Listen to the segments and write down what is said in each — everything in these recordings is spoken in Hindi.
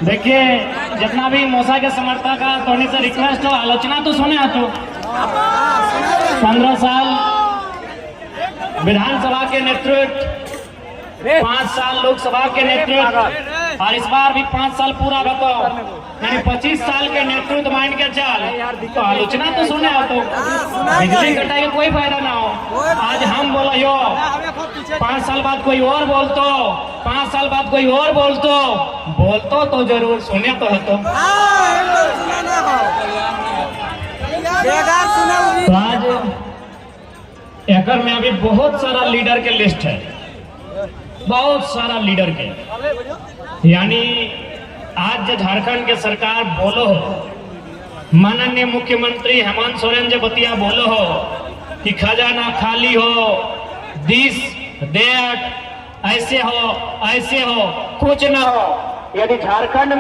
देखिए जितना भी मौसा के समर्थक है तो से रिक्वेस्ट हो, आलोचना तो सुने तो 15 साल विधानसभा के नेतृत्व, 5 साल लोकसभा के नेतृत्व और इस बार भी 5 साल पूरा बताओ, यानी 25 साल के नेतृत्व मान के चल, तो आलोचना तो सुने तो बिजली कटाई का कोई फायदा ना हो। आज हम बोला यो 5 साल बाद कोई और बोलतो, 5 साल बाद कोई और बोलतो तो जरूर सुने तो है। तो आज एकर में अभी बहुत सारा लीडर के लिस्ट है, बहुत सारा लीडर के, यानी आज जो झारखंड के सरकार बोलो हो, माननीय मुख्यमंत्री हेमंत सोरेन जो बतिया बोलो हो कि खजाना खाली हो, दिस दैट, ऐसे हो कुछ ना हो। यदि झारखंड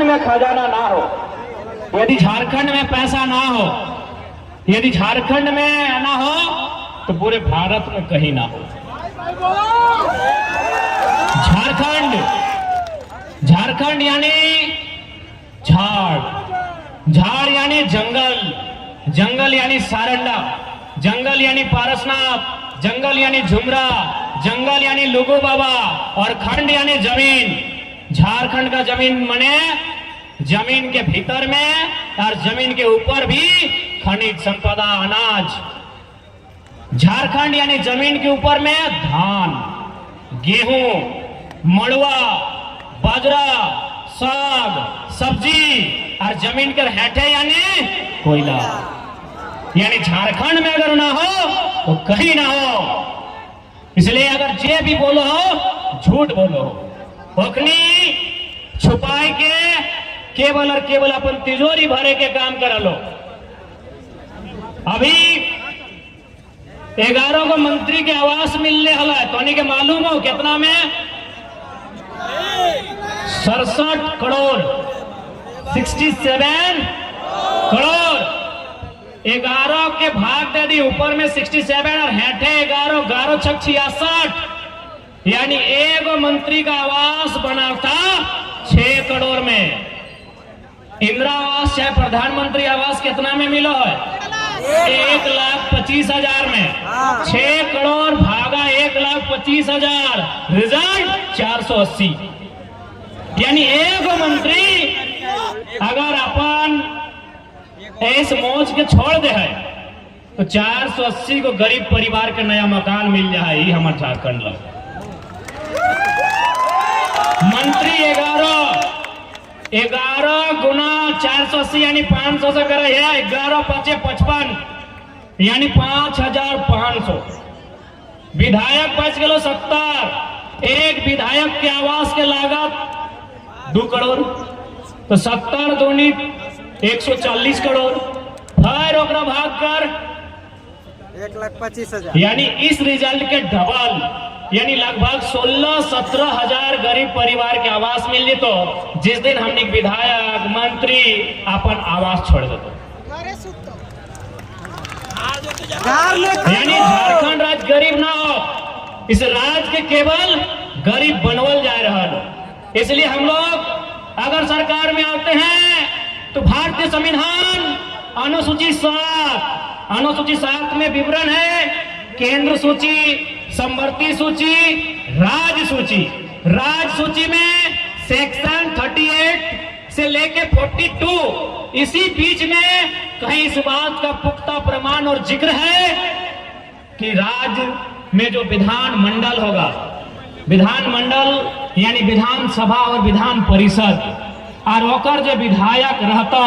में खजाना ना हो, यदि झारखंड में पैसा ना हो, यदि झारखंड में ना हो तो पूरे भारत में कहीं ना हो। झारखंड यानी झाड़ यानी जंगल यानी सारंडा, जंगल यानी पारसनाथ, जंगल यानी झुमरा, जंगल यानी लुगु बाबा और खंड यानी जमीन। झारखंड का जमीन माने जमीन के भीतर में और जमीन के ऊपर भी खनिज संपदा, अनाज। झारखंड यानी जमीन के ऊपर में धान, गेहूं, मड़ुआ, बाजरा, साग, सब्जी और जमीन के हेठे यानी कोयला। यानी झारखंड में अगर ना हो तो कहीं ना हो। इसलिए अगर जे भी बोलो हो झूठ बोलो हो, ओखनी छुपाए के केवल और केवल अपन तिजोरी भरे के काम कर लो। अभी 11 को मंत्री के आवास मिलने हला है, तो के मालूम हो कितना में? 67 करोड़, 67 करोड़। 11 के भाग दे दी, ऊपर में 67 और हेठे 11, 11 छक 66, यानी एक मंत्री का आवास बना था 6 करोड़ में। इंदिरा आवास चाहे प्रधानमंत्री आवास कितना में मिलो है? 1,25,000 में। 6 करोड़ भागा 1,25,000, रिजल्ट 480। यानी एक मंत्री अगर अपन ऐस मौज के छोड़ दे है तो 480 को गरीब परिवार के नया मकान मिल जाए। हमारे झारखंड लोग मंत्री 11 गुना 480 यानी 500 से करे है। 11 5 55 यानी 5,500। विधायक बच गए 70। एक विधायक के आवास के लागत 2 करोड़, तो 70 दूनी 140 करोड़। फिर ओकरा भाग कर 1,25,000, यानी इस रिजल्ट के डबल, यानी लगभग 16-17 हजार गरीब परिवार के आवास मिल जेतो। जिस दिन हमने विधायक मंत्री अपन आवास छोड़ देते, यानी झारखंड राज्य गरीब ना हो, इस राज्य के केवल गरीब बनवल जा रहा है। इसलिए हम लोग अगर सरकार में आते हैं तो भारतीय संविधान अनुसूची 7 में विवरण है केंद्र सूची, समवर्ती सूची, राज्य सूची। राज्य सूची में सेक्शन 38 से लेके 42, इसी बीच में कहीं इस बात का पुख्ता प्रमाण और जिक्र है कि राज्य में जो विधान मंडल होगा, विधान मंडल यानी विधानसभा और विधान परिषद, और ओकर जो विधायक रहता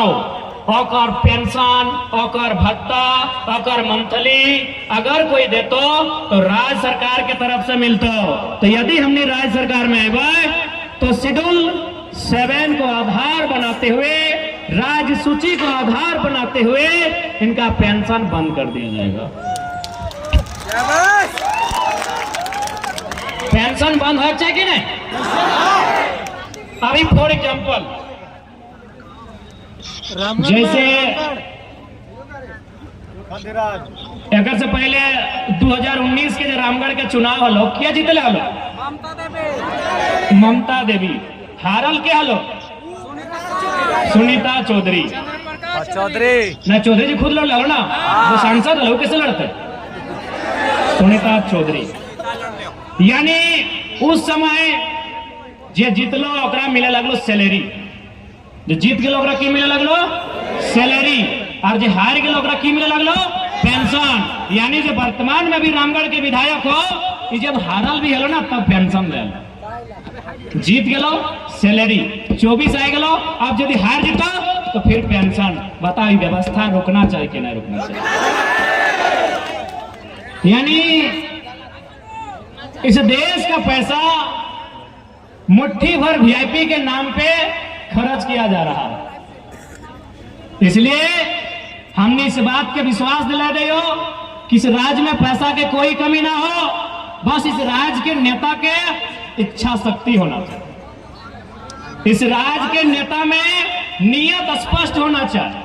ओकर पेंशन, ओकर भत्ता, ओकर मंथली अगर कोई देतो तो राज्य सरकार के तरफ से मिलतो। तो यदि हमने राज्य सरकार में आए तो शेड्यूल 7 को आधार बनाते हुए, राज्य सूची को आधार बनाते हुए इनका पेंशन बंद कर दिया जाएगा। पेंशन बंद हो चाहिए कि नहीं? अभी फॉर एग्जाम्पल जैसे एक से पहले 2019 के जो रामगढ़ के चुनाव हलो, क्या जीतले हलो? ममता देवी। हारल के हलो सुनीता चौधरी। ना चौधरी जी खुद लड़ लो ना, वो सांसद लो कैसे लड़ते? सुनीता चौधरी। यानी उस समय जे जीतलो ओकरा मिले लगलो सैलरी, जो जीत गेलो ओकरा की मिले लगलो सैलरी, और जो हार गेलो ओकरा की मिले लगलो पेंशन। यानी जो वर्तमान में भी रामगढ़ के विधायक हो, जब हारल भी हेलो ना तब पेंशन ले, जीत गेलो सैलरी 24 आ गेलो, अब यदि हार जीतो तो फिर पेंशन। बताओ ये व्यवस्था रोकना चाहिए कि नहीं रोकना चाहिए? यानी इस देश का पैसा मुट्ठी भर वीआईपी के नाम पे खर्च किया जा रहा है। इसलिए हमने इस बात के विश्वास दिला दे कि इस राज्य में पैसा के कोई कमी ना हो, बस इस राज्य के नेता के इच्छा शक्ति होना चाहिए। इस राज्य के नेता में नियत स्पष्ट होना चाहिए।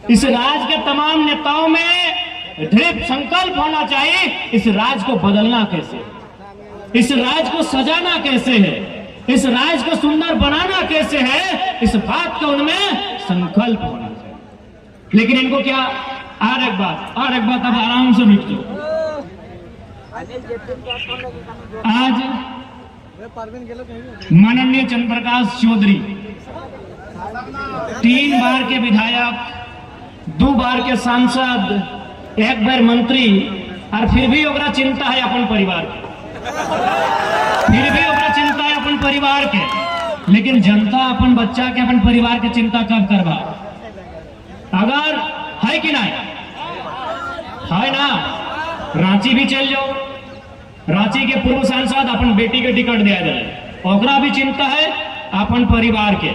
इस राज्य के तमाम नेताओं में दृढ़ संकल्प होना चाहिए। इस राज्य को बदलना कैसे, इस राज्य को सजाना कैसे है, इस राज्य को सुंदर बनाना कैसे है, इस बात का उनमें संकल्प होना चाहिए। लेकिन इनको क्या, और एक बात अब आराम से बैठ जाओ। आज माननीय चंद्र प्रकाश चौधरी 3 बार के विधायक, 2 बार के सांसद, 1 बार मंत्री, और फिर भी ओकरा चिंता है अपन परिवार के, फिर भी ओकरा चिंता है अपन परिवार के। लेकिन जनता अपन बच्चा के, अपन परिवार के चिंता कब करवा? अगर है कि नहीं है ना, रांची भी चल जाओ, रांची के पूर्व सांसद अपन बेटी के टिकट दिया जाए, ओकरा भी चिंता है अपन परिवार के।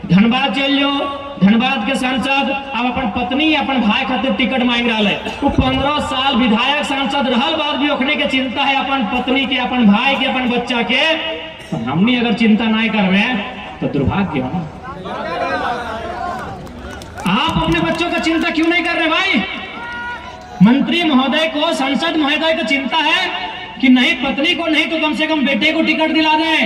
धनबाद चल जाओ, धनबाद के सांसद अब अपन पत्नी अपन भाई खातिर टिकट मांग रहा है। वो 15 साल विधायक सांसद रहल बाद भी ओखने के चिंता है अपन पत्नी के, अपन भाई के, अपन बच्चा के। तो हमने अगर चिंता नहीं करवे तो दुर्भाग्य हो। आप अपने बच्चों का चिंता क्यों नहीं कर रहे भाई? मंत्री महोदय को, सांसद महोदय को चिंता है कि नहीं पत्नी को नहीं तो कम से कम बेटे को टिकट दिला दें।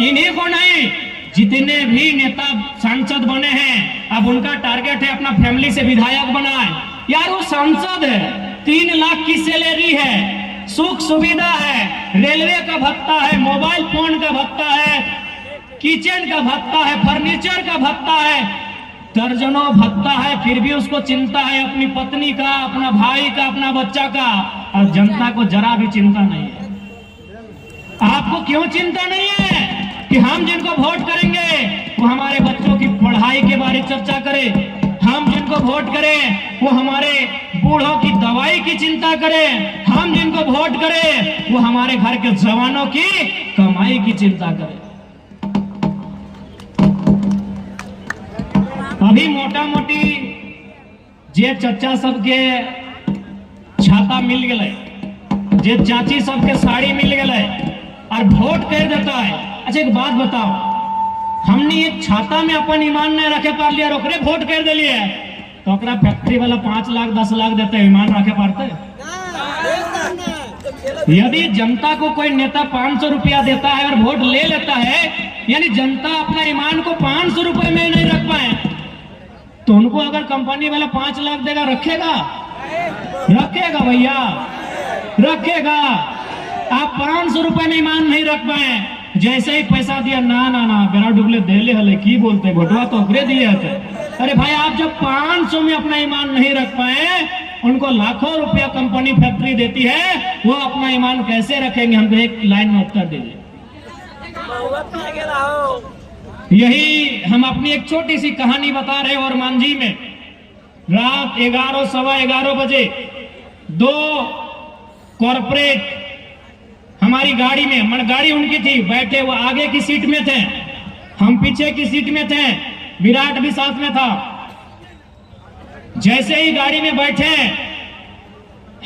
इन्हीं को नहीं, जितने भी नेता सांसद बने हैं अब उनका टारगेट है अपना फैमिली से विधायक बनाए। यार वो सांसद है, 3 लाख की सैलरी है, सुख सुविधा है, रेलवे का भत्ता है, मोबाइल फोन का भत्ता है, किचन का भत्ता है, फर्नीचर का भत्ता है, दर्जनों भत्ता है, फिर भी उसको चिंता है अपनी पत्नी का, अपना भाई का, अपना बच्चा का। और जनता को जरा भी चिंता नहीं है। आपको क्यों चिंता नहीं है कि हम जिनको वोट करेंगे वो हमारे बच्चों की पढ़ाई के बारे में चर्चा करें, हम जिनको वोट करें वो हमारे बूढ़ों की दवाई की चिंता करें, हम जिनको वोट करें वो हमारे घर के जवानों की कमाई की चिंता करें। अभी मोटा मोटी जे चचा सबके छाता मिल गए, जे चाची सबके साड़ी मिल गए और वोट कर देता है। अच्छा एक बात बताओ, हमने एक छाता में अपन ईमान नहीं रखे पार लिया, ओकरे वोट कर दिलिए तो ओकरा फैक्ट्री वाला 5 लाख 10 लाख देते, ईमान रखे पारते? यदि जनता को कोई नेता 500 रुपया देता है और वोट ले लेता है, यानी जनता अपना ईमान को 500 रुपए में नहीं रख पाए, तो उनको अगर कंपनी वाला 5 लाख देगा, रखेगा? रखेगा भैया, रखेगा। आप 500 रुपए में ईमान नहीं रख पाए, जैसे ही पैसा दिया ना ना ना बेरा डुबले देले हले की बोलते, घोटवा तो ओकरे दिए थे। अरे भाई आप जब 500 में अपना ईमान नहीं रख पाए, उनको लाखों रुपया कंपनी फैक्ट्री देती है, वो अपना ईमान कैसे रखेंगे? हमको एक लाइन में उत्तर दीजिए। यही हम अपनी एक छोटी सी कहानी बता रहे और मांझी में रात 11 सवा 11 बजे 2 कॉर्पोरेट हमारी गाड़ी में, मन गाड़ी उनकी थी, बैठे वो आगे की सीट में थे, हम पीछे की सीट में थे, विराट भी साथ में था। जैसे ही गाड़ी में बैठे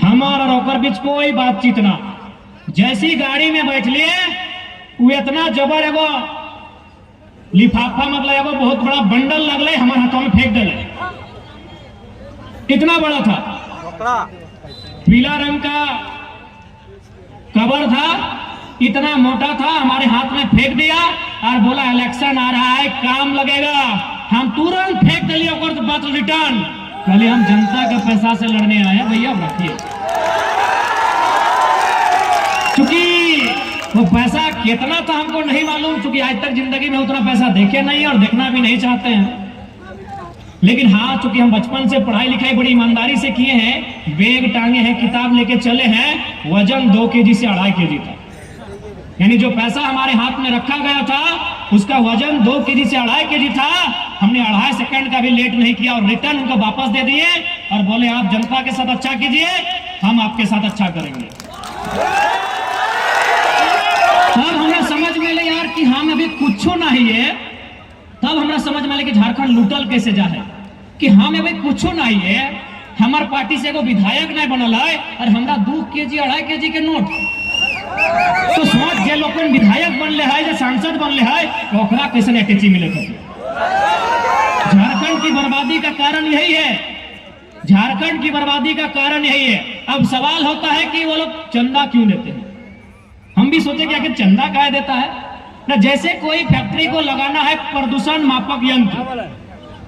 हमारा और ओकर बीच कोई बातचीत ना, जैसी गाड़ी में बैठ लिए वो इतना जबर एगो लिफाफा, मतलब एगो बहुत बड़ा बंडल लगले हमारे हाथों में फेंक दिले, इतना बड़ा था, पीला रंग का कवर था इतना मोटा था, हमारे हाथ में फेंक दिया और बोला इलेक्शन आ रहा है, काम लगेगा। हम तुरंत फेंक दिलिए पत्र रिटर्न। कहले हम जनता के पैसा से लड़ने आए हैं भैया, रखिए। चूंकि वो पैसा कितना था हमको नहीं मालूम, चूंकि आज तक जिंदगी में उतना पैसा देखे नहीं और देखना भी नहीं चाहते हैं। लेकिन हाँ, चूंकि हम बचपन से पढ़ाई लिखाई बड़ी ईमानदारी से किए हैं, बैग टांगे हैं, किताब लेके चले हैं, वजन 2 केजी से 2.5 केजी था। यानी जो पैसा हमारे हाथ में रखा गया था उसका वजन 2 केजी से 2.5 केजी था। हमने 2.5 सेकंड का भी लेट नहीं किया और रिटर्न उनको वापस दे दिए और बोले आप जनता के साथ अच्छा कीजिए, हम आपके साथ अच्छा करेंगे। तब हमें समझ में ले यार कि हम अभी कुछ नहीं है। तब हमरा समझ में ले कि झारखंड लूटल कैसे जा है, कि हम अभी कुछ नहीं है, हमार पार्टी से एगो विधायक नहीं बनल है और हमरा 2 केजी 2.5 केजी के नोट। तो सोच जे लोग विधायक बनले है, जे सांसद बनले है, ओकरा कैसे अटैची मिले। झारखंड की बर्बादी का कारण यही है, झारखंड की बर्बादी का कारण यही है। अब सवाल होता है कि वो लोग चंदा क्यों देते हैं। हम भी सोचे कि आखिर चंदा काहे देता है ना। जैसे कोई फैक्ट्री को लगाना है प्रदूषण मापक यंत्र,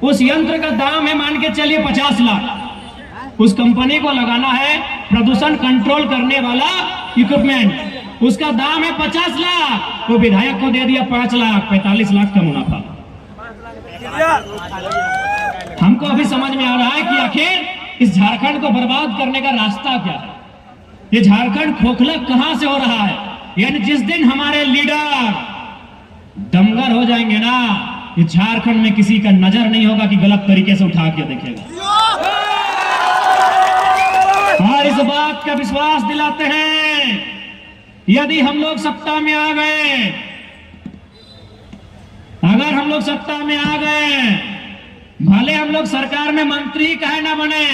उस यंत्र का दाम है मान के चलिए 50 लाख। उस कंपनी को लगाना है प्रदूषण कंट्रोल करने वाला इक्विपमेंट, उसका दाम है 50 लाख। वो विधायक को दे दिया 5 लाख, 45 लाख का मुनाफा। हमको अभी समझ में आ रहा है कि आखिर इस झारखंड को बर्बाद करने का रास्ता क्या है। ये झारखंड खोखला कहां से हो रहा है। यानी जिस दिन हमारे लीडर दमगर हो जाएंगे ना, ये झारखंड में किसी का नजर नहीं होगा कि गलत तरीके से उठा के देखेगा। और इस बात का विश्वास दिलाते हैं, यदि हम लोग सत्ता में आ गए, अगर हम लोग सत्ता में आ गए, भले हम लोग सरकार में मंत्री कहे ना बने,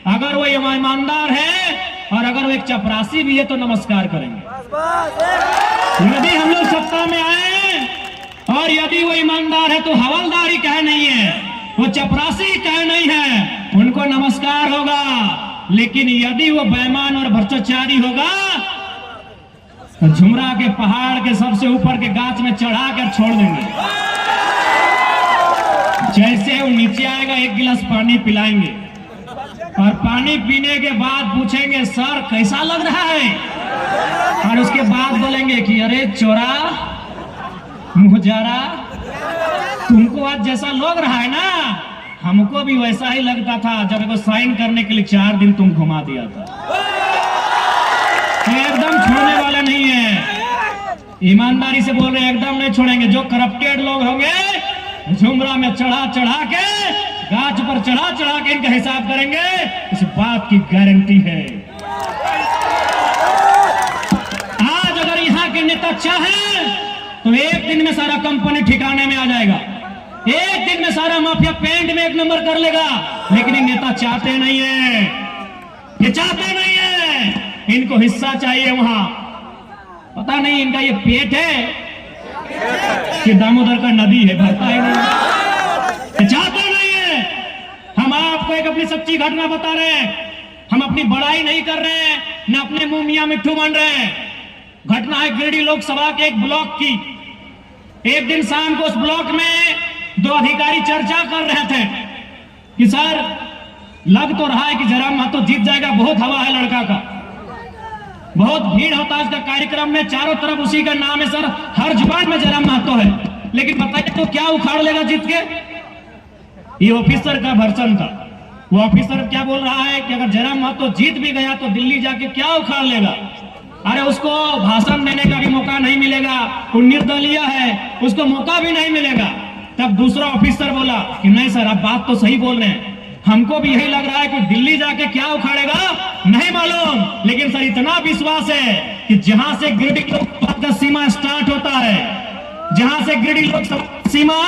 अगर वो ईमानदार है और अगर वो एक चपरासी भी है तो नमस्कार करेंगे। यदि हम लोग सत्ता में आए और यदि वो ईमानदार है तो हवलदारी कहे नहीं है, वो चपरासी कहे नहीं है, उनको नमस्कार होगा। लेकिन यदि वो बेईमान और भ्रष्टाचारी होगा तो झुमरा के पहाड़ के सबसे ऊपर के गाछ में चढ़ा कर छोड़ देंगे। जैसे वो नीचे आएगा 1 गिलास पानी पिलाएंगे और पानी पीने के बाद पूछेंगे सर कैसा लग रहा है, और उसके बाद बोलेंगे कि अरे चोरा मुहजारा, तुमको आज जैसा लग रहा है ना, हमको भी वैसा ही लगता था जब वो साइन करने के लिए 4 दिन तुम घुमा दिया था। एकदम छोड़ने वाला नहीं है, ईमानदारी से बोल रहे हैं, एकदम नहीं छोड़ेंगे। जो करप्टेड लोग होंगे झुमरा में चढ़ा चढ़ा के, गाछ पर चढ़ा चढ़ा के इनका हिसाब करेंगे, इस बात की गारंटी है। आज अगर यहाँ के नेता चाहें तो एक दिन में सारा कंपनी ठिकाने में आ जाएगा, एक दिन में सारा माफिया पेंट में 1 नंबर कर लेगा। लेकिन ये नेता चाहते नहीं है, ये चाहते नहीं है, इनको हिस्सा चाहिए। वहां पता नहीं इनका ये पेट है कि दामोदर का नदी है, भरता ही नहीं, चाहते नहीं है। हम आपको एक अपनी सच्ची घटना बता रहे हैं, हम अपनी बड़ाई नहीं कर रहे हैं, न अपने मुंह मियां मिट्ठू बन रहे हैं। घटना है गिरिडीह लोकसभा के एक ब्लॉक की। एक दिन शाम को उस ब्लॉक में 2 अधिकारी चर्चा कर रहे थे कि सर लग तो रहा है कि जयराम महतो जीत जाएगा, बहुत हवा है लड़का का, बहुत भीड़ होता है इसका कार्यक्रम में, चारों तरफ उसी का नाम है सर, हर जुबान में जयराम महतो है। लेकिन बताइए तो क्या उखाड़ लेगा जीत के। ये ऑफिसर का वर्सन था। वो ऑफिसर क्या बोल रहा है कि अगर जयराम महतो जीत भी गया तो दिल्ली जाके क्या उखाड़ लेगा। अरे उसको भाषण देने का भी मौका नहीं मिलेगा, वो निर्दलीय है, उसको मौका भी नहीं मिलेगा। तब दूसरा ऑफिसर बोला कि नहीं सर आप बात तो सही बोल रहे हैं, हमको भी यही लग रहा है कि दिल्ली जाके क्या उखाड़ेगा नहीं मालूम, लेकिन सर इतना विश्वास है कि जहां से गिरिडीह लोकसभा का सीमा स्टार्ट होता है, जहां से गिरिडीह लोकसभा सीमा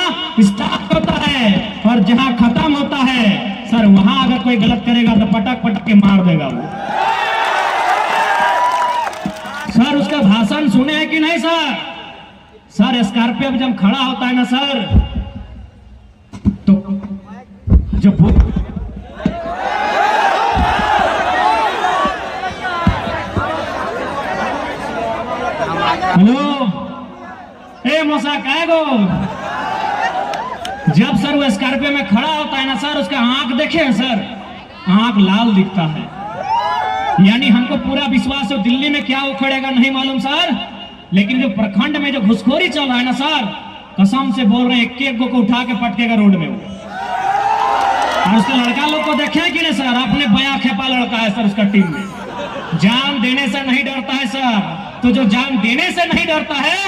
स्टार्ट होता है और जहां खत्म होता है, सर वहां अगर कोई गलत करेगा तो पटक पटक के मार देगा वो। सर उसका भाषण सुने हैं कि नहीं सर? सर स्कॉर्पियो में जब खड़ा होता है ना सर, तो जब मोसा कह गो। जब सर वो स्कॉर्पियो में खड़ा होता है ना सर, उसका आंख देखे सर, आंख लाल दिखता है। यानी हमको पूरा विश्वास है दिल्ली में क्या उखड़ेगा नहीं मालूम सर, लेकिन जो प्रखंड में जो घुसखोरी चल रहा है ना सर, कसम से बोल रहे हैं एक एक को उठा के पटकेगा रोड में वो। और उसके लड़का लोग को देखे कि नहीं सर, अपने बया खेपा लड़का है सर उसका टीम में, जान देने से नहीं डरता है सर। तो जो जान देने से नहीं डरता है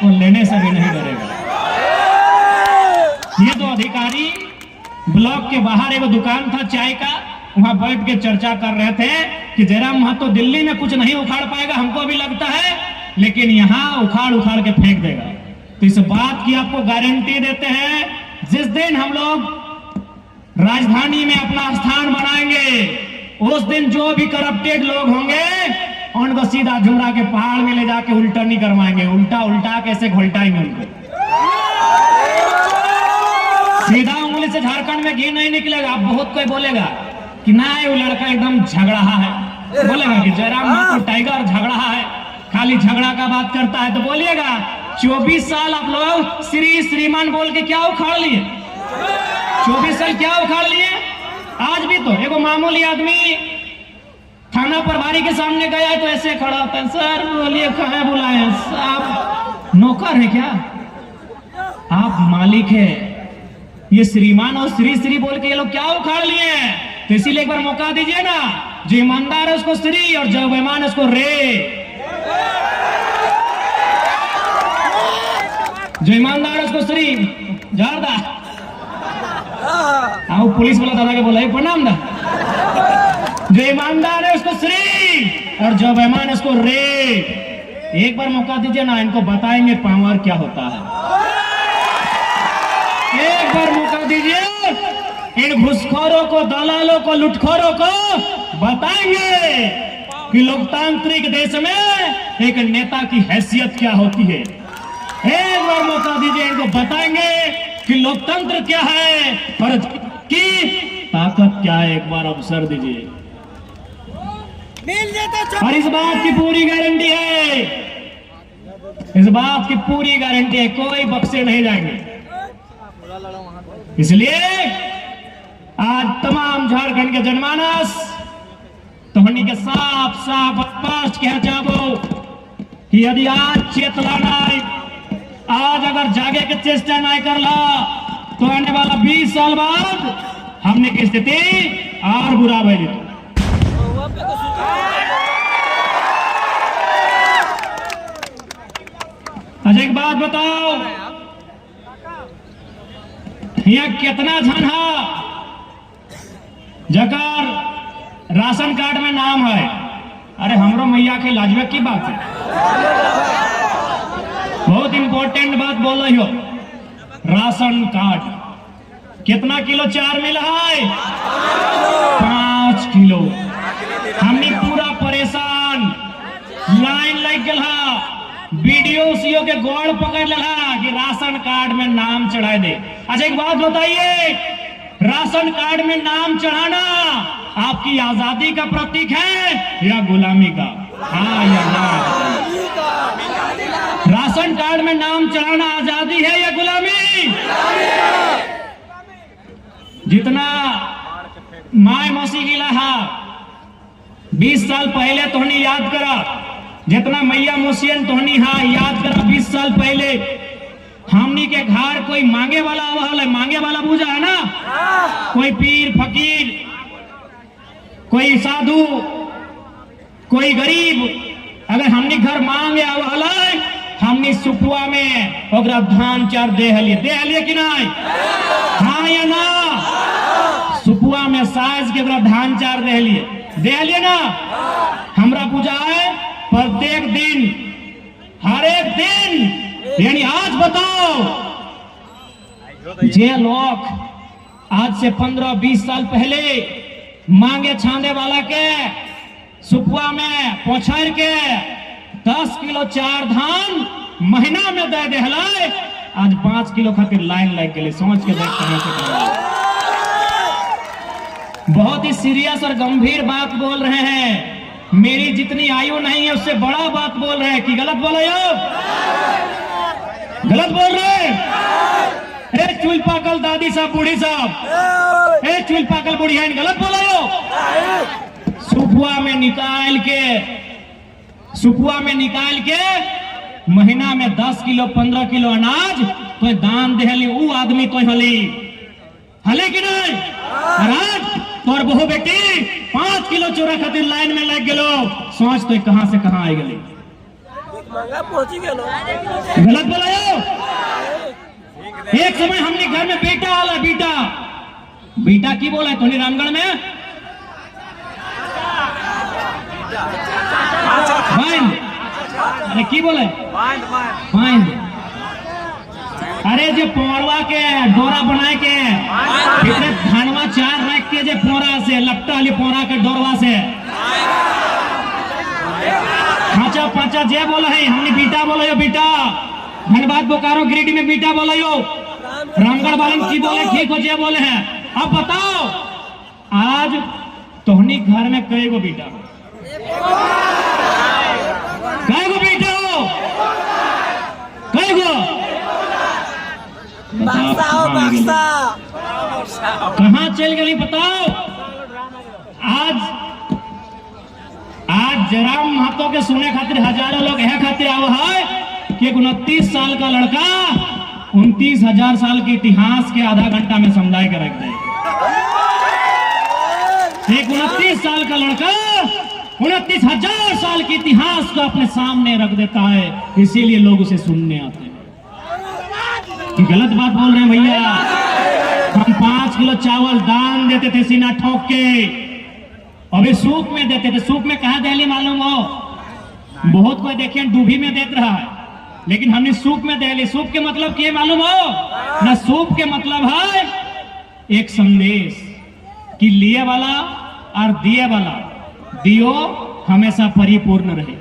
वो लेने से भी नहीं डरेगा। ये दो अधिकारी ब्लॉक के बाहर एक दुकान था चाय का, वहां बैठ के चर्चा कर रहे थे कि जयराम महतो दिल्ली में कुछ नहीं उखाड़ पाएगा, हमको भी लगता है, लेकिन यहाँ उखाड़ उखाड़ के फेंक देगा। तो इस बात की आपको गारंटी देते हैं, जिस दिन हम लोग राजधानी में अपना स्थान बनाएंगे, उस दिन जो भी करप्टेड लोग होंगे उनको सीधा झुमरा के पहाड़ में ले जाके उल्टा नहीं करवाएंगे, उल्टा उल्टा कैसे घोलटाएंगे उनको। सीधा उंगली से झारखंड में घी नहीं निकलेगा। अब बहुत कोई बोलेगा कि ना वो लड़का एकदम झगड़ा है, बोलेगा कि जयराम महतो टाइगर झगड़ा है, खाली झगड़ा का बात करता है। तो बोलिएगा 24 साल आप लोग श्री श्रीमान बोल के क्या उखाड़ लिए? 24 साल क्या उखाड़ लिए? आज भी तो एगो मामूली आदमी थाना प्रभारी के सामने गया तो ऐसे खड़ा होता है, सर बोलिए कहाँ बुलाए? आप नौकर है क्या? आप मालिक है। ये श्रीमान और श्री श्री बोल के ये लोग क्या उखाड़ लिए? तो इसीलिए एक बार मौका दीजिए ना, जो ईमानदार है उसको श्री और जो बेईमान है उसको रे। जो ईमानदार है उसको श्री जारदा। आओ पुलिस वाला दादा के बोला प्रणाम दा। जो ईमानदार है उसको श्री और जो बेईमान है उसको रे। एक बार मौका दीजिए ना, इनको बताएंगे पावर क्या होता है। एक बार मौका दीजिए, इन घुसखोरों को, दलालों को, लुटखोरों को बताएंगे कि लोकतांत्रिक देश में एक नेता की हैसियत क्या होती है। एक बार मौका दीजिए, इनको बताएंगे कि लोकतंत्र क्या है और की ताकत क्या है। एक बार अवसर दीजिए। और इस बात की पूरी गारंटी है, इस बात की पूरी गारंटी है, कोई बख्शे नहीं जाएंगे। इसलिए आज तमाम झारखंड के जनमानस तोहनी के साफ साफ स्पष्ट कह जाबो कि यदि आज चेतला नहीं, आज अगर जागे के चेष्टा नहीं करला तो आने वाला 20 साल बाद हमने की स्थिति और बुरा भइल। अच्छा एक बात बताओ, यहाँ कितना झन है जकर राशन कार्ड में नाम है? अरे हमरो मैया के लाजवे की बात है, बहुत इंपॉर्टेंट बात बोल रही हो। राशन कार्ड कितना किलो चार मिला है? 5 किलो। हमने पूरा परेशान, लाइन लग गया, बीडीओ सीओ के गोड़ पकड़ लेला कि राशन कार्ड में नाम चढ़ा दे। अच्छा एक बात बताइए, राशन कार्ड में नाम चढ़ाना आपकी आजादी का प्रतीक है या गुलामी का? हाँ या ना? राशन कार्ड में नाम चढ़ाना आजादी है या गुलामी? जितना माय मौसी गिला है 20 साल पहले तोहनी याद करा, जितना मैया मौसियन तोहनी हाँ याद करा 20 साल पहले हमनी के घर कोई मांगे वाला आवल है, मांगे वाला पूजा है ना, कोई पीर फकीर, कोई साधु, कोई गरीब, अगर हमनी घर मांगे आवल है, हमनी सुपुआ में ओकरा धान चार दे हलिए कि नहीं? हाँ या ना? सुपुआ में साज के ओकरा धान चार दे हलिए ना? हमरा पूजा है प्रत्येक दिन, हर एक दिन। यानी आज बताओ, जे लोग आज से 15-20 साल पहले मांगे छाने वाला के सुपुआ में पहुंचार के 10 किलो चार धान महीना में दे देहलाए, आज 5 किलो खातिर लाइन लग गई। समझ के देख बहुत ही सीरियस और गंभीर बात बोल रहे हैं। मेरी जितनी आयु नहीं है उससे बड़ा बात बोल रहे हैं कि गलत बोले हो? गलत बोल रहे? ए चुल पाकल दादी साहब बूढ़ी साहब, ए चुल पाकल बुढ़िया, गलत बोला हो। सुपुआ में निकाल के महीना में 10 किलो 15 किलो अनाज तो दान देहली ऊ आदमी तो हले कि नहीं? आज तोर बहु बेटी 5 किलो चोरा खातिर लाइन में लग गेलो, सोच तो कहां से कहां आई गली। गलत बोला हो। एक समय हमने घर में बेटा आला, बेटा की बोला है तोनी रामगढ़ में अरे की बोले फाइन। अरे जो पोरवा के डोरा बनाए के फिर धानवा 4 रख के जे पोरा से लपटा वाली पोरा के डोरवा से खाचा पाचा जे बोला है हमने बीटा बोला यो बेटा। धनबाद बोकारो गिरिडीह में बीटा बोला यो, रामगढ़ वाले की बोले ठीक हो जे बोले हैं। अब बताओ आज तोहनी घर में कई गो बेटा हो? कई गो बेटा हो? कई गो? कहां चल गई बताओ। आज जयराम महतो के सुने खातिर हजारों लोग यह खातिर आवा है कि 29 साल का लड़का 29,000 साल के इतिहास के आधा घंटा में समझा के रख दे। एक 29 साल का लड़का 29,000 साल के इतिहास को अपने सामने रख देता है, इसीलिए लोग उसे सुनने आते हैं। गलत बात बोल रहे हैं भैया। हम 5 किलो चावल दान देते थे सीना ठोक के, अभी सूप में देते थे। सूप में कहा दहली मालूम हो? बहुत कोई देखिए डूबी में देते रहा है, लेकिन हमने सूप में दहली। सूप के मतलब क्या मालूम हो ना? सूप के मतलब है एक संदेश कि लिए वाला और दिए वाला दियो हमेशा परिपूर्ण रहे,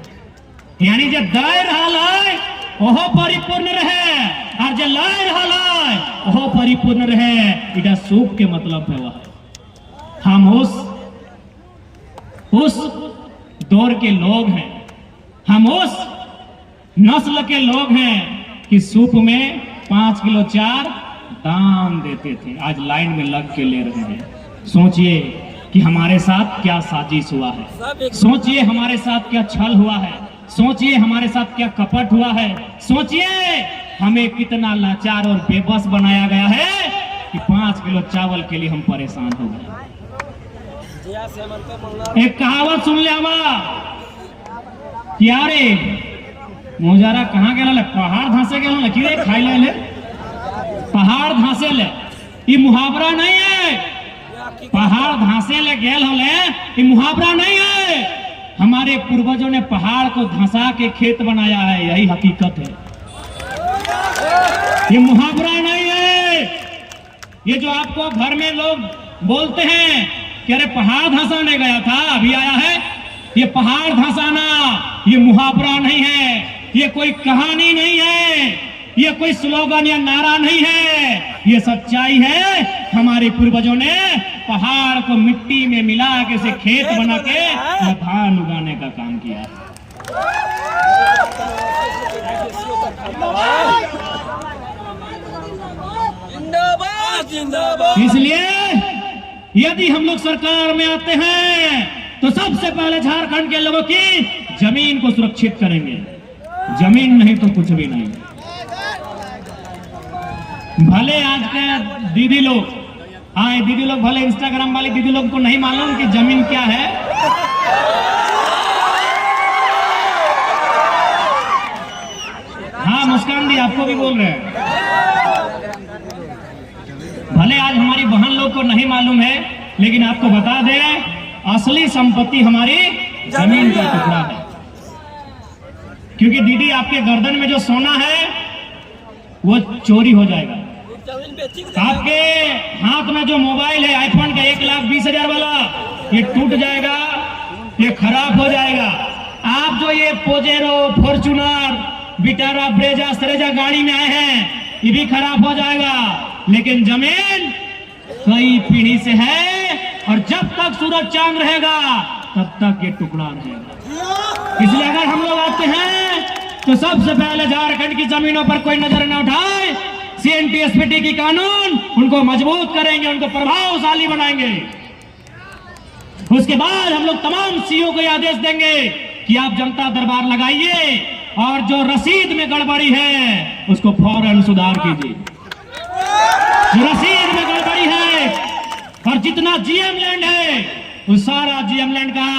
यानी जो दे रहा है ओहो परिपूर्ण रहे और जो लाए रहा है ओहो परिपूर्ण रहे। इधर सूप के मतलब है वह हम उस दौर के लोग हैं, हम उस नस्ल के लोग हैं कि सूप में 5 किलो 4 दान देते थे, आज लाइन में लग के ले रहे हैं। सोचिए कि हमारे साथ क्या साजिश हुआ है, सोचिए हमारे साथ क्या छल हुआ है, सोचिए हमारे साथ क्या कपट हुआ है, सोचिए हमें कितना लाचार और बेबस बनाया गया है कि 5 किलो चावल के लिए हम परेशान हो गए। एक कहावत सुन ले क्या रे मोजारा कहाँ गेल? पहाड़ धंसे गेल कि खाई ले पहाड़ धंसे ले। ये मुहावरा नहीं है, पहाड़ धंसे ले गेल होले ये मुहावरा नहीं है। हमारे पूर्वजों ने पहाड़ को धंसा के खेत बनाया है, यही हकीकत है, ये मुहावरा नहीं है। ये जो आपको घर में लोग बोलते हैं कि अरे पहाड़ धंसाने गया था अभी आया है, ये पहाड़ धंसाना ये मुहावरा नहीं है, ये कोई कहानी नहीं है, ये कोई स्लोगन या नारा नहीं है, ये सच्चाई है। हमारे पूर्वजों ने पहाड़ को मिट्टी में मिला के उसे खेत बना के धान उगाने का काम किया। इसलिए यदि हम लोग सरकार में आते हैं तो सबसे पहले झारखंड के लोगों की जमीन को सुरक्षित करेंगे, जमीन नहीं तो कुछ भी नहीं। भले आज के दीदी लोग दीदी लोग भले इंस्टाग्राम वाली दीदी लोग को नहीं मालूम कि जमीन क्या है। हाँ मुस्कान दी आपको भी बोल रहे हैं। भले आज हमारी बहन लोग को नहीं मालूम है, लेकिन आपको बता दें असली संपत्ति हमारी जमीन का टुकड़ा है। क्योंकि दीदी आपके गर्दन में जो सोना है वो चोरी हो जाएगा। आपके हाथ में जो मोबाइल है आईफोन का 1,20,000 वाला, ये टूट जाएगा, ये खराब हो जाएगा। आप जो ये पोजेरो, फॉर्च्यूनर, विटारा, ब्रेजा, सरेजा गाड़ी में आए हैं, ये भी खराब हो जाएगा। लेकिन जमीन कई पीढ़ी से है और जब तक सूरज चांद रहेगा तब तक ये टुकड़ा रहेगा। इसलिए अगर हम लोग आते हैं तो सबसे पहले झारखंड की जमीनों पर कोई नजर न उठाए, CNTSPT की कानून उनको मजबूत करेंगे, उनको प्रभावशाली बनाएंगे। उसके बाद हम लोग तमाम सीओ को आदेश देंगे कि आप जनता दरबार लगाइए और जो रसीद में गड़बड़ी है उसको फौरन सुधार कीजिए। जो रसीद में गड़बड़ी है और जितना GM लैंड है उस सारा GM लैंड का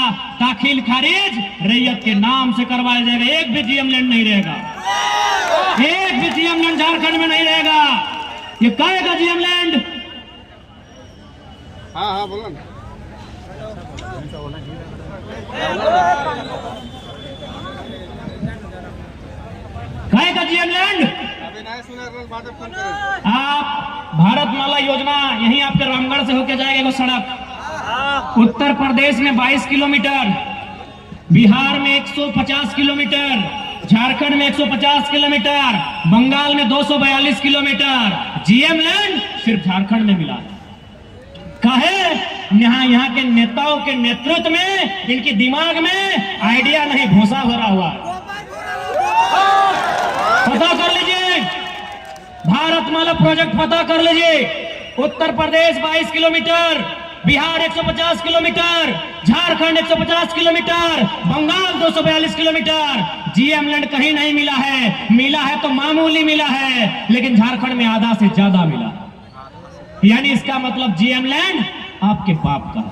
दाखिल खारिज रैयत के नाम से करवाया जाएगा। एक भी GM लैंड नहीं रहेगा, एक भी GM लैंड झारखंड में नहीं रहेगा। ये कहेगा GM लैंड। हाँ बोलो ना। कहेगा GM लैंड। आप भारतमाला योजना यहीं आपके रामगढ़ से होके जाएगा वो सड़क। उत्तर प्रदेश में 22 किलोमीटर, बिहार में 150 किलोमीटर, झारखंड में 150 किलोमीटर, बंगाल में 242 किलोमीटर। GM लैंड सिर्फ झारखंड में मिला। काहे? यहाँ के नेताओं के नेतृत्व में, इनकी दिमाग में आइडिया नहीं, भूसा भरा हुआ। पता कर लीजिए, भारतमाला प्रोजेक्ट पता कर लीजिए। Uttar Pradesh 22 kilometre, Bihar 150 kilometre, Jharkhand 150 kilometre, Bengal 242 kilometre. GM land कहीं नहीं मिला है, मिला है तो मामूली मिला है, लेकिन झारखंड में आधा से ज्यादा मिला। यानी इसका मतलब GM लैंड आपके बाप का।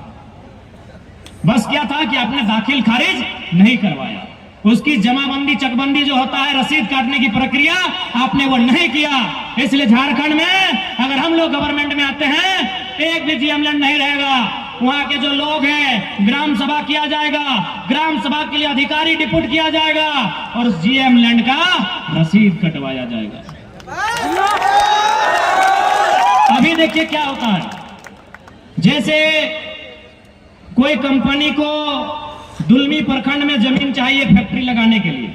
बस क्या था कि आपने दाखिल खारिज नहीं करवाया, उसकी जमाबंदी चकबंदी जो होता है रसीद काटने की प्रक्रिया, आपने वो नहीं किया। इसलिए झारखंड में अगर हम लोग गवर्नमेंट में आते हैं एक भी GM लैंड नहीं रहेगा। वहां के जो लोग हैं ग्राम सभा किया जाएगा, ग्राम सभा के लिए अधिकारी डिप्यूट किया जाएगा और उस GM लैंड का रसीद कटवाया जाएगा। अभी देखिए क्या होता है, जैसे कोई कंपनी को दुलमी प्रखंड में जमीन चाहिए फैक्ट्री लगाने के लिए।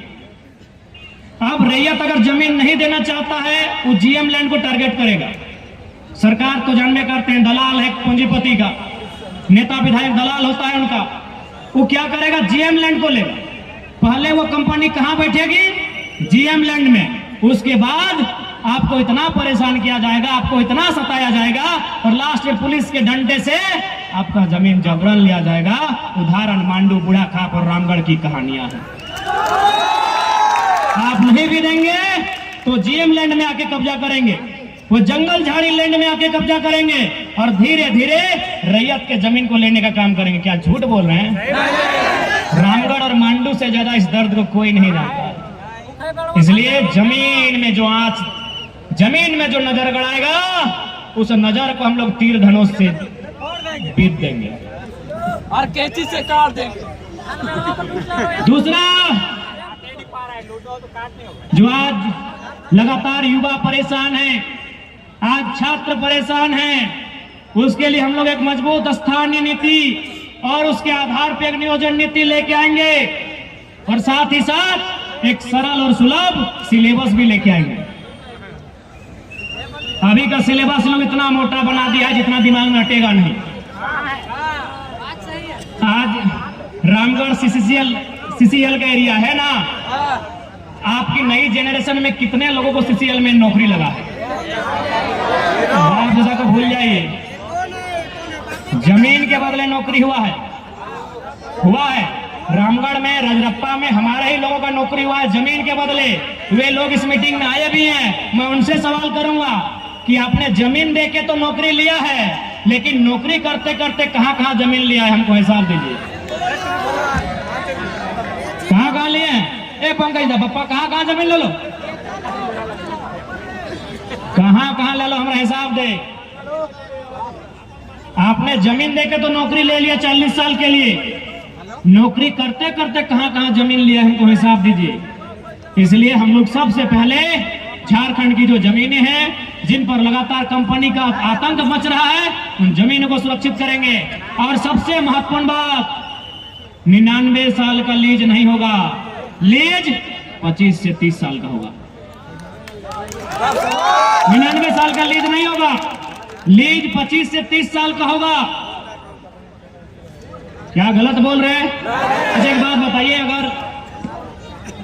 अब रैयत अगर जमीन नहीं देना चाहता है वो GM लैंड को टारगेट करेगा। सरकार तो जानने करते हैं, दलाल है पूंजीपति का, नेता विधायक दलाल होता है उनका। वो क्या करेगा? GM लैंड को लेगा। पहले वो कंपनी कहां बैठेगी? GM लैंड में। उसके बाद आपको इतना परेशान किया जाएगा, आपको इतना सताया जाएगा और लास्ट में पुलिस के डंडे से आपका जमीन जबरन लिया जाएगा। उदाहरण मांडू, बूढ़ा खाप और रामगढ़ की कहानियां हैं। आप नहीं भी देंगे तो GM लैंड में आके कब्जा करेंगे, वो जंगल झाड़ी लैंड में आके कब्जा करेंगे और धीरे धीरे रैयत के जमीन को लेने का काम करेंगे। क्या झूठ बोल रहे हैं? रामगढ़ और मांडू से ज्यादा इस दर्द को कोई नहीं जानता। इसलिए जमीन में जो नजर गड़ाएगा उस नजर को हम लोग तीर धनुष से बीत देंगे और कैंची से काट देंगे। दूसरा, जो आज लगातार युवा परेशान हैं, आज छात्र परेशान हैं, उसके लिए हम लोग एक मजबूत स्थानीय नीति और उसके आधार पर एक नियोजन नीति लेके आएंगे और साथ ही साथ एक सरल और सुलभ सिलेबस भी लेके आएंगे। अभी का सिलेबस लोग इतना मोटा बना दिया है जितना दिमाग में हटेगा नहीं। आज रामगढ़ CCL का एरिया है ना, आपकी नई जेनरेशन में कितने लोगों को CCL में नौकरी लगा है? बाप दादा को भूल जाइए, जमीन के बदले नौकरी हुआ है। रामगढ़ में, रजरप्पा में हमारे ही लोगों का नौकरी हुआ है जमीन के बदले। वे लोग इस मीटिंग में आए भी हैं। मैं उनसे सवाल करूंगा कि आपने जमीन देके तो नौकरी लिया है, लेकिन नौकरी करते करते कहां कहां जमीन लिया है, हमको हिसाब दीजिए। कहां लिए हैं? पंकज दा पप्पा, कहां जमीन ले लो, कहां ले लो, हमारा हिसाब दे। आपने जमीन देके तो नौकरी ले लिया 40 साल के लिए, नौकरी करते करते कहां जमीन लिया, हमको हिसाब दीजिए। इसलिए हम लोग सबसे पहले झारखंड की जो जमीनें हैं जिन पर लगातार कंपनी का आतंक मच रहा है, उन जमीनों को सुरक्षित करेंगे। और सबसे महत्वपूर्ण बात, 99 साल का लीज नहीं होगा, लीज 25 से 30 साल का होगा। 99 साल का लीज नहीं होगा, लीज 25 से 30 साल का होगा। क्या गलत बोल रहे हैं? अच्छा एक बात बताइए, अगर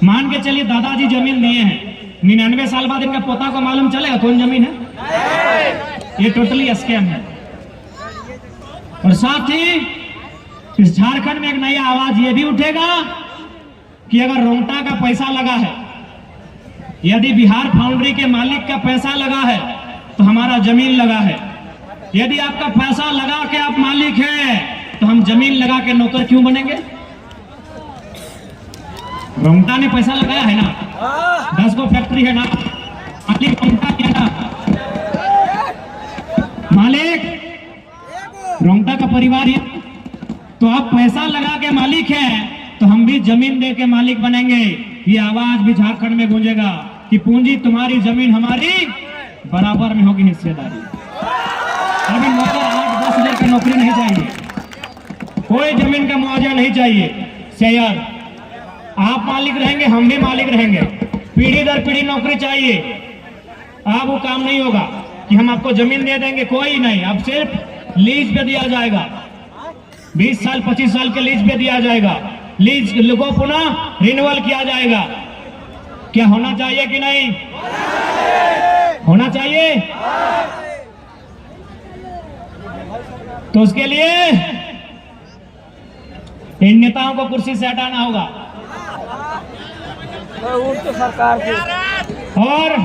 मान के चलिए दादाजी जमीन दिए हैं, 99 साल बाद इनका पोता को मालूम चलेगा कौन जमीन है? ये टोटली स्कैम है। और साथ ही इस झारखंड में एक नया आवाज ये भी उठेगा कि अगर रोंगटा का पैसा लगा है, यदि बिहार फाउंड्री के मालिक का पैसा लगा है तो हमारा जमीन लगा है। यदि आपका पैसा लगा के आप मालिक हैं तो हम जमीन लगा के नौकर क्यों बनेंगे? रोंगटा ने पैसा लगाया है ना, 10 गो फैक्ट्री है ना, मालिक रोंगटा है ना, मालिक रोंगटा का परिवार है। तो आप पैसा लगा के मालिक हैं तो हम भी जमीन दे के मालिक बनेंगे। ये आवाज भी झारखंड में गूंजेगा कि पूंजी तुम्हारी जमीन हमारी बराबर में होगी हिस्सेदारी। अभी नौकर 8-10 हजार की नौकरी नहीं चाहिए, कोई जमीन का मुआवजा नहीं चाहिए। शेयर आप मालिक रहेंगे, हम भी मालिक रहेंगे, पीढ़ी दर पीढ़ी नौकरी चाहिए। अब वो काम नहीं होगा कि हम आपको जमीन दे देंगे, कोई नहीं। अब सिर्फ लीज पे दिया जाएगा, 20 साल 25 साल के लीज पे दिया जाएगा। लीज को पुनः रिन्यूअल किया जाएगा। क्या होना चाहिए कि नहीं होना चाहिए? तो उसके लिए इन नेताओं को कुर्सी से हटाना होगा तो सरकार की और